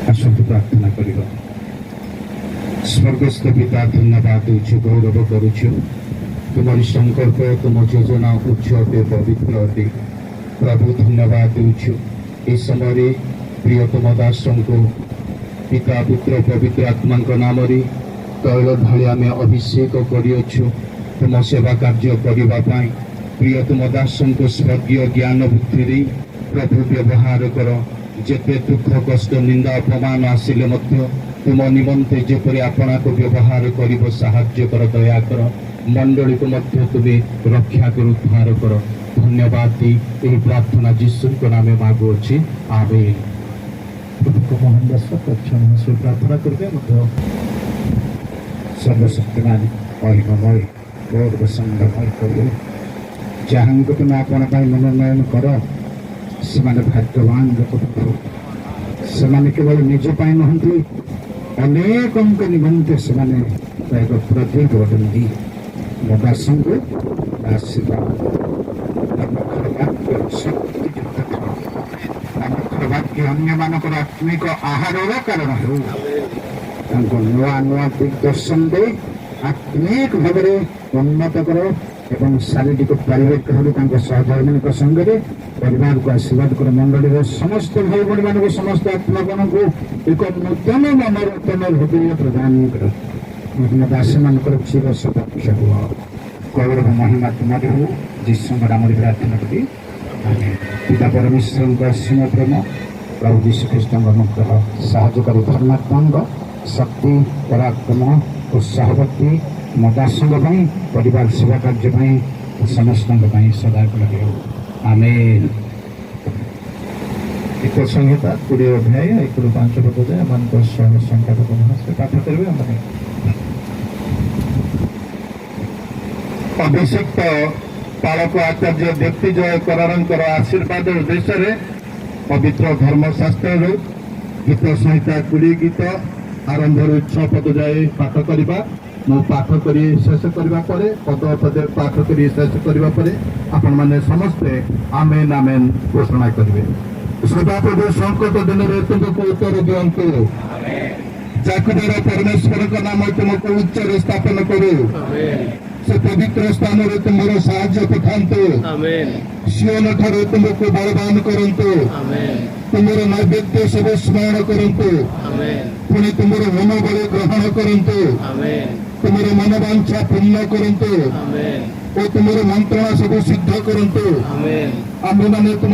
ଆସନ୍ତୁ ପ୍ରାର୍ଥନା କରିବା। ସ୍ୱର୍ଗସ୍ଥ ପିତା, ଧନ୍ୟବାଦ ଦେଉଛୁ, ଗୌରବ କରୁଛୁ। ତୁମରି ସଂକଳ୍ପ, ତୁମ ଯୋଜନା ଉଚ୍ଚ ଅଟେ, ପବିତ୍ର ଅଟେ। ପ୍ରଭୁ ଧନ୍ୟବାଦ ଦେଉଛୁ। ଏ ସମୟରେ ପ୍ରିୟତମ ଦାସଙ୍କୁ ପିତା, ପୁତ୍ର, ପବିତ୍ର ଆତ୍ମାଙ୍କ ନାମରେ ତୈଳ ଢାଳି ଆମେ ଅଭିଷେକ କରିଅଛୁ ତୁମ ସେବା କାର୍ଯ୍ୟ କରିବା ପାଇଁ। ପ୍ରିୟତମ ଦାସଙ୍କୁ ସ୍ୱର୍ଗୀୟ ଜ୍ଞାନ ବୁଦ୍ଧି ଦେଇ ପ୍ରଭୁ ବ୍ୟବହାର କର। ଯେତେ ଦୁଃଖ, କଷ୍ଟ, ନିନ୍ଦା, ଅପମାନ ଆସିଲେ ମଧ୍ୟ ତୁମ ନିମନ୍ତେ ଯେପରି ଆପଣାକୁ ବ୍ୟବହାର କରିବ ସାହାଯ୍ୟ କର, ଦୟା କର। ମଣ୍ଡଳୀକୁ ମଧ୍ୟ ତୁମେ ରକ୍ଷା କର, ଉଦ୍ଧାର କର। ଧନ୍ୟବାଦ ଦେଇ ଏହି ପ୍ରାର୍ଥନା ଯୀଶୁଙ୍କ ନାମେ ମାଗୁଅଛି, ଆମେନ୍। ପ୍ରଭୁଙ୍କ ମହାନ ଦାସ ସେ ପ୍ରାର୍ଥନା କରିବେ ମଧ୍ୟ। ସର୍ବଶକ୍ତିମାନ ମହିମମୟ ଗୌରବ ସଂଗ୍ରମୟ ପ୍ରଭୁ, ଯାହାଙ୍କୁ ତୁମେ ଆପଣ ପାଇଁ ମନୋନୟନ କର ସେମାନେ ଭାଗ୍ୟବାନ ଲୋକ ପ୍ରଭୁ। ସେମାନେ କେବଳ ନିଜ ପାଇଁ ନୁହନ୍ତି, ଅନେକଙ୍କ ନିମନ୍ତେ ସେମାନେ ଏକ ପ୍ରଦୀପ ଅଟନ୍ତି। ମୋ ଦାସଙ୍କୁ ଆଶୀର୍ବାଦ ବାକ୍ୟ ଅନ୍ୟମାନଙ୍କର ଆତ୍ମିକ ଆହାରର କାରଣ ହେଉ। ତାଙ୍କୁ ନୂଆ ନୂଆ ଦିଗ୍ଦର୍ଶନ ଦେଇ ଆତ୍ମିକ ଭାବରେ ଉନ୍ନତ କର ଏବଂ ଶାରୀରିକ ପାରିବାରିକ ଭାବେ ତାଙ୍କ ସହଧର୍ମୀଙ୍କ ସଙ୍ଗରେ ପରିବାରକୁ ଆଶୀର୍ବାଦ କର। ମଣ୍ଡଳୀର ସମସ୍ତ ଭାଇ ଭଉଣୀମାନଙ୍କୁ, ସମସ୍ତ ଆତ୍ମାମାନଙ୍କୁ ଏକ ନୂତନ ନୂତନ ହୃଦୟ ପ୍ରଦାନ କର। ବିଭିନ୍ନ ଦାସମାନଙ୍କର ଚିର ସପକ୍ଷ ହୁଅ। ଗୌରବ ମହିମା ତୁମର ହଉ। ଯୀଶୁଙ୍କ ନାମରେ ପ୍ରାର୍ଥନା କରି ଆମେନ୍। ପିତା ପରମେଶ୍ୱରଙ୍କ ଅସୀମ ପ୍ରେମ, ପ୍ରଭୁ ଯୀଶୁଖ୍ରୀଷ୍ଟଙ୍କ ଅନୁଗ୍ରହ, ସାହାଯ୍ୟକାରୀ ଧର୍ମାତ୍ମାଙ୍କ ଶକ୍ତି, ପରାକ୍ରମ ଓ ସହବର୍ତ୍ତୀ ମୋ ଦାସଙ୍କ ପାଇଁ, ପରିବାର ସେବା କାର୍ଯ୍ୟ ପାଇଁ, ସମସ୍ତଙ୍କ ପାଇଁ ସଦାକାଳ ହେଉ, ଆମେନ୍। ଏକ ସଂହିତା 20 ଅଧ୍ୟାୟ 1-5 ପଦ ଯାଏ ଏମାନଙ୍କ ସହ ସଂଖ୍ୟାପକ ମହାଶୟ ପାଠ କରିବେ। ଆମେ ଅଭିଷିକ୍ତ ପାଳକ ଆଚାର୍ଯ୍ୟ ବ୍ୟକ୍ତିଜୟ କରାରଙ୍କର ଆଶୀର୍ବାଦ ଉଦ୍ଦେଶ୍ୟରେ ପବିତ୍ର ଧର୍ମଶାସ୍ତ୍ରରୁ ଗୀତ ସଂହିତା 20 ଗୀତ ଆରମ୍ଭରୁ 6 ପଦ ଯାଏ ପାଠ କରିବା। ମୁଁ ପାଠ କରି ଶେଷ କରିବା ପରେ, ପଦ ପଦେ ପାଠ କରି ଶେଷ କରିବା ପରେ ଆପଣମାନେ ସମସ୍ତେ ଆମେନ୍ ଆମେନ୍ ଘୋଷଣା କରିବେ। ସଦାପ୍ରଭୁ ସଂକଟ ଦିନରେ ତୁମକୁ ଉତ୍ତର ଦିଅନ୍ତୁ। ଜାକୁବର ପରମେଶ୍ୱରଙ୍କ ନାମ ତୁମକୁ ଉଚ୍ଚରେ ସ୍ଥାପନ କରୁ। ସେ ପବିତ୍ର ସ୍ଥାନରେ ତୁମର ସାହାଯ୍ୟ ପଠାନ୍ତୁ। ସିଓନ ଠାରୁ ତୁମକୁ ବଳବାନ କରନ୍ତୁ। ତୁମର ନୈବେଦ୍ୟ ସବୁ ସ୍ମରଣ କରନ୍ତୁ। ପୁଣି ତୁମର ମନୋବଳ ଗ୍ରହଣ କରନ୍ତୁ। ତୁମର ମନବାଞ୍ଛା ପୂର୍ଣ୍ଣ କରନ୍ତୁ ଓ ତୁମର ମନ୍ତ୍ରଣା ସବୁ ସିଦ୍ଧ କରନ୍ତୁ। ଆମେମାନେ ତୁମ